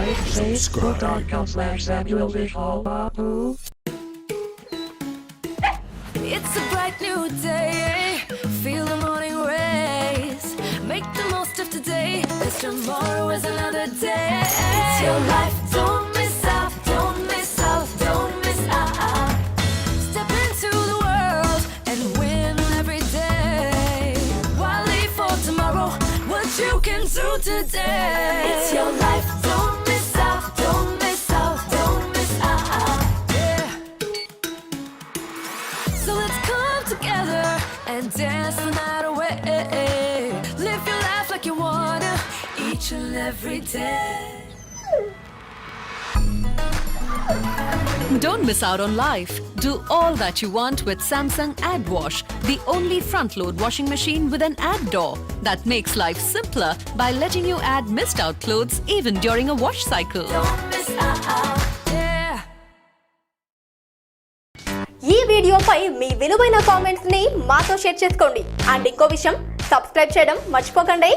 like, facebook.com/samsonvijeshbabu. It's a bright new day, feel the morning rays, make the most of today, 'cause tomorrow is another day. It's your life, don't miss out, don't miss out, don't miss out. Step into the world and win every day. Why leave for tomorrow what you can do today? It's your life, don't miss out, don't miss out, don't miss out. Yeah. So let's come together and dance the night away. Live your life like you wanna, each and every day. Don't miss out on life. Do all that you want with Samsung AddWash, the only front-load washing machine with an add door that makes life simpler by letting you add missed out clothes even during a wash cycle. Don't miss out, yeah. ఈ వీడియోపై మీ విలువైన comments ని మాతో share చేసుకోండి. And ఇంకో విషయం, subscribe చేయడం మర్చిపోకండి.